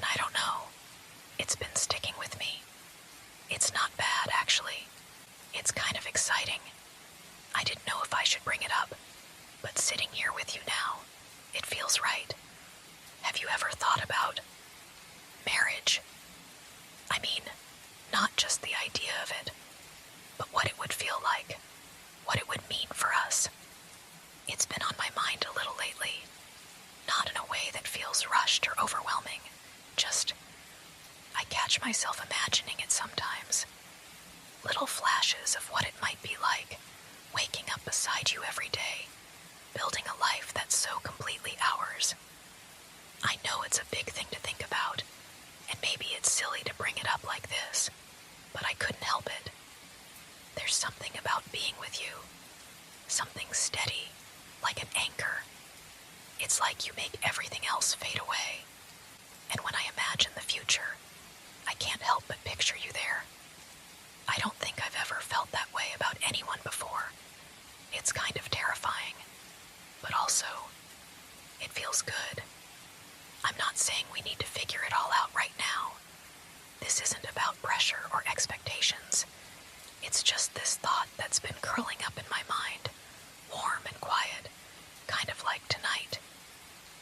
And I don't know, it's been sticking with me. It's not bad, actually. It's kind of exciting. I didn't know if I should bring it up, but sitting here with you now, it feels right. Have you ever thought about marriage? I mean, not just the idea of it, but what it would feel like, what it would mean for us. It's been on my mind a little lately, not in a way that feels rushed or overwhelming, just I catch myself imagining it sometimes. Little flashes of what it might be like, waking up beside you every day, building a life that's so completely ours. I know it's a big thing to think about, and maybe it's silly to bring it up like this, but I couldn't help it. There's something about being with you, something steady, like an anchor. It's like you make everything else fade away, and when I imagine the future, I can't help but picture you there. I don't think I've ever felt that way about anyone before. It's kind of terrifying, but also, it feels good. I'm not saying we need to figure it all out right now. This isn't about pressure or expectations. It's just this thought that's been curling up in my mind, warm and quiet, kind of like tonight.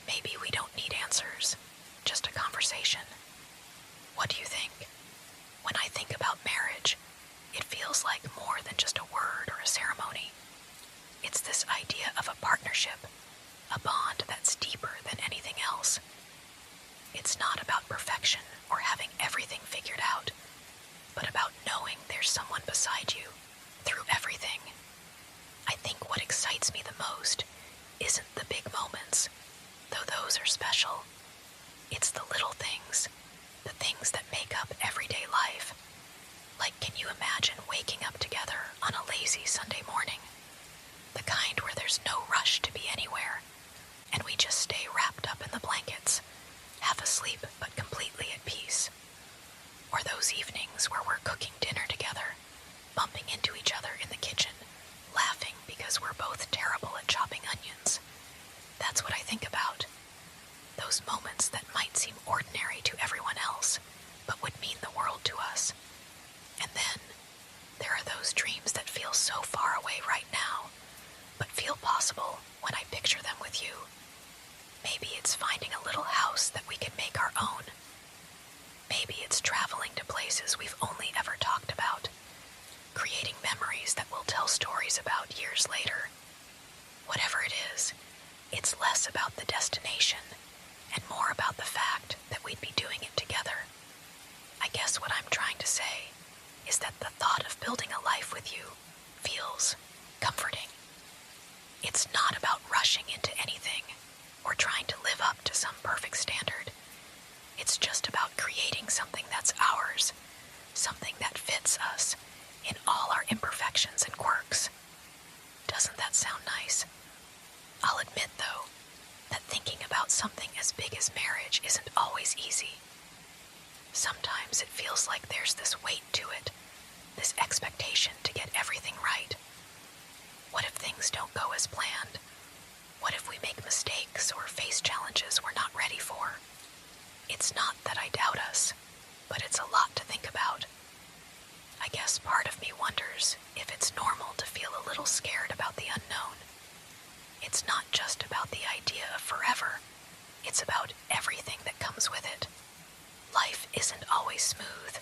Maybe we don't need answers, just a conversation. What do you think? When I think about marriage, it feels like more than just a word or a ceremony. It's this idea of a partnership, a bond that's deeper than anything else. It's not about perfection or having everything figured out, but about knowing there's someone beside you through everything. I think what excites me the most isn't the big moments, though those are special. It's the little things, the things that make up everyday life. Like, can you imagine waking up together on a lazy Sunday morning? The kind where there's no rush to be anywhere, and we just stay wrapped up in the blankets, half asleep but completely at peace. Or those evenings where we're cooking dinner together, bumping into each other in the kitchen, laughing because we're both terrible at chopping onions. That's what I think about. Those moments that might seem ordinary to everyone else, but would mean the world to us. And then, there are those dreams that feel so far away right now, but feel possible when I picture them with you. Maybe it's finding a little house that we can make our own. Maybe it's traveling to places we've only ever talked about, creating memories that we'll tell stories about years later. Whatever it is, it's less about the destination and more about the fact that we'd be doing it together. I guess what I'm trying to say is that the thought of building a life with you feels comforting. It's not about rushing into anything or trying to live up to some perfect standard. It's just about creating something that's ours, something that fits us in all our imperfections and quirks. Doesn't that sound nice? I'll admit, though, that thinking about something as big as marriage isn't always easy. Sometimes it feels like there's this weight to it, this expectation to get everything right. What if things don't go as planned? What if we make mistakes or face challenges we're not ready for? It's not that I doubt us, but it's a lot to think about. I guess part of me wonders if it's normal to feel a little scared about the unknown. It's not just about the idea of forever. It's about everything that comes with it. Life isn't always smooth,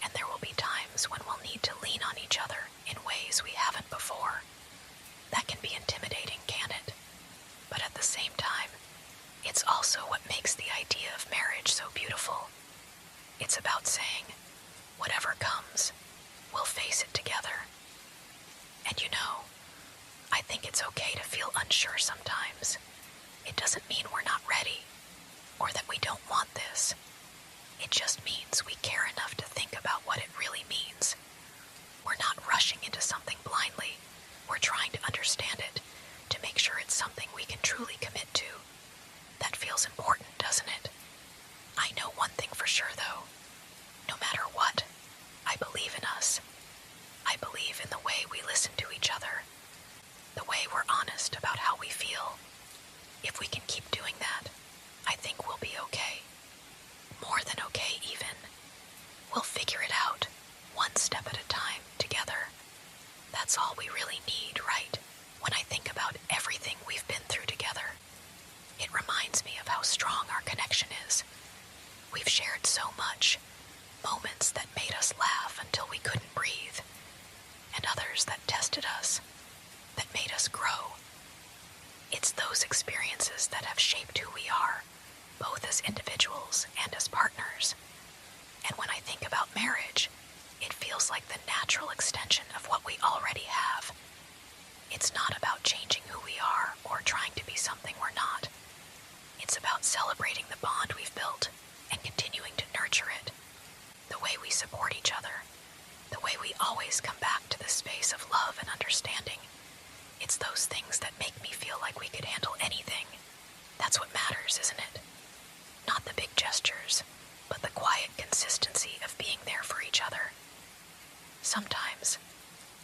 and there will be times when we'll need to lean on each other in ways we haven't before. That can be intimidating, can it? But at the same time, it's also what makes the idea of marriage so beautiful. It's about saying, whatever comes, we'll face it together. And you know, I think it's okay to feel unsure sometimes. It doesn't mean we're not ready, or that we don't want this. It just means we care enough to think about what it really means. We're not rushing into something blindly. We're trying to understand it, to make sure it's something we can truly commit to. That feels important, doesn't it? I know one thing for sure, though. No matter what, I believe in us. I believe in the way we listen to each other, the way we're honest about how we feel. If we can keep doing that, I think we'll be okay. We've shared so much, moments that made us laugh until we couldn't breathe, and others that tested us, that made us grow. It's those experiences that have shaped who we are, both as individuals and as partners. And when I think about marriage, it feels like the natural extension of what we already have. It's not about changing who we are or trying to be something we're not. It's about celebrating the bond we've built and continuing to nurture it. The way we support each other, the way we always come back to this space of love and understanding. It's those things that make me feel like we could handle anything. That's what matters, isn't it? Not the big gestures, but the quiet consistency of being there for each other. Sometimes,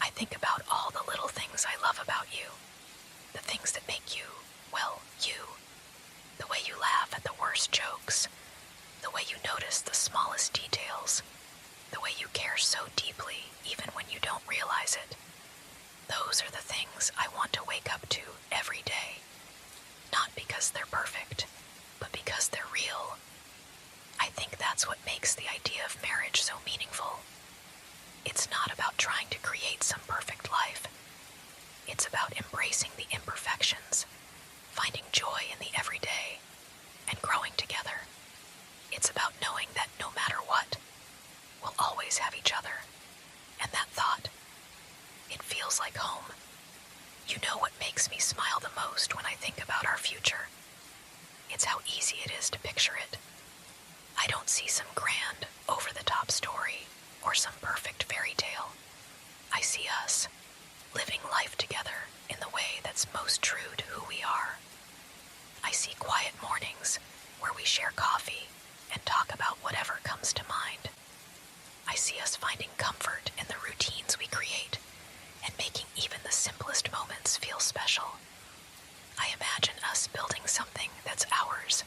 I think about all the little things I love about you. The things that make you, well, you. The way you laugh at the worst jokes. The way you notice the smallest details. The way you care so deeply, even when you don't realize it. Those are the things I want to wake up to every day. Not because they're perfect, but because they're real. I think that's what makes the idea of marriage so meaningful. It's not about trying to create some perfect life. It's about embracing the imperfections, finding joy in the everyday, and growing together. It's about knowing that no matter what, we'll always have each other. And that thought, it feels like home. You know what makes me smile the most when I think about our future? It's how easy it is to picture it. I don't see some grand, over-the-top story or some perfect fairy tale. I see us living life together in the way that's most true to who we are. I see quiet mornings where we share coffee and talk about whatever comes to mind. I see us finding comfort in the routines we create and making even the simplest moments feel special. I imagine us building something that's ours,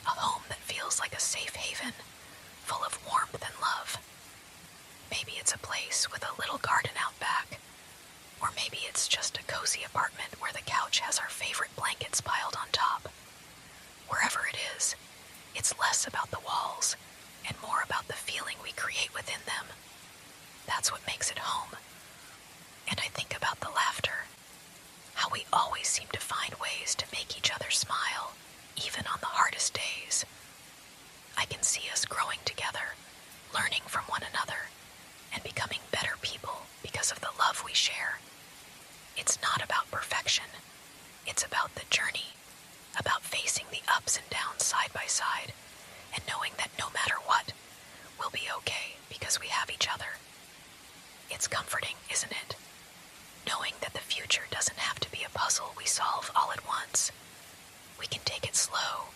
a home that feels like a safe haven, full of warmth and love. Maybe it's a place with a little garden out back, or maybe it's just a cozy apartment where the couch has our favorite blankets piled on top. Wherever it is, it's less about the walls and more about the feeling we create within them. That's what makes it home. And I think about the laughter, how we always seem to find ways to make each other smile, even on the hardest days. I can see us growing together, learning from one another, and becoming better people because of the love we share. It's not about perfection. It's about the journey, about facing the ups and downs side by side, and knowing that no matter what, we'll be okay because we have each other. It's comforting, isn't it? Knowing that the future doesn't have to be a puzzle we solve all at once. We can take it slow,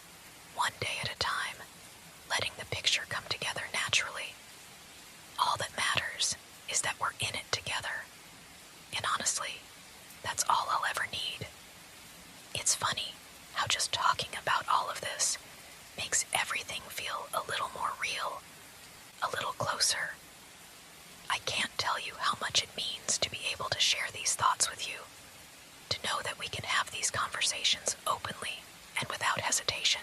one day at a time, letting the picture come together naturally. All that matters is that we're in it together. And honestly, that's all I'll ever need. It's funny how just talking about all of this makes everything feel a little more real, a little closer. I can't tell you how much it means to be able to share these thoughts with you, to know that we can have these conversations openly and without hesitation.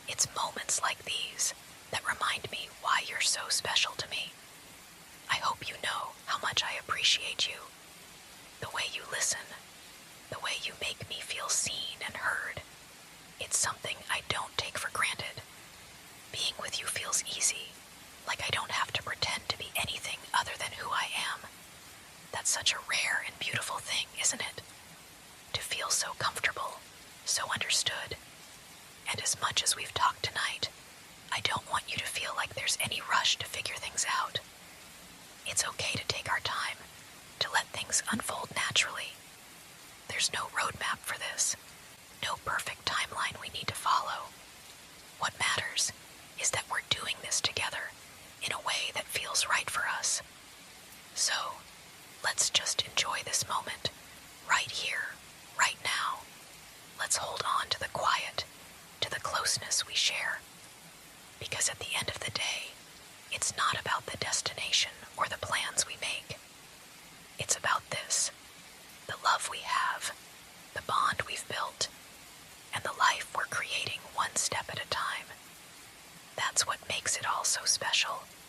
It's moments like these that remind me why you're so special to me. I hope you know how much I appreciate you, the way you listen, the way you make me feel seen and heard. It's something I don't take for granted. Being with you feels easy, like I don't have to pretend to be anything other than who I am. That's such a rare and beautiful thing, isn't it? To feel so comfortable, so understood. And as much as we've talked tonight, I don't want you to feel like there's any rush to figure things out. It's okay to take our time, to let things unfold naturally. There's no roadmap for this, no perfect timeline we need to follow. What matters is that we're doing this together in a way that feels right for us. So, let's just enjoy this moment, right here, right now. Let's hold on to the quiet, to the closeness we share. Because at the end of the day, it's not about the destination or the plans we make. It's about this, the love we have, the bond we've built, and the life we're creating one step at a time. special.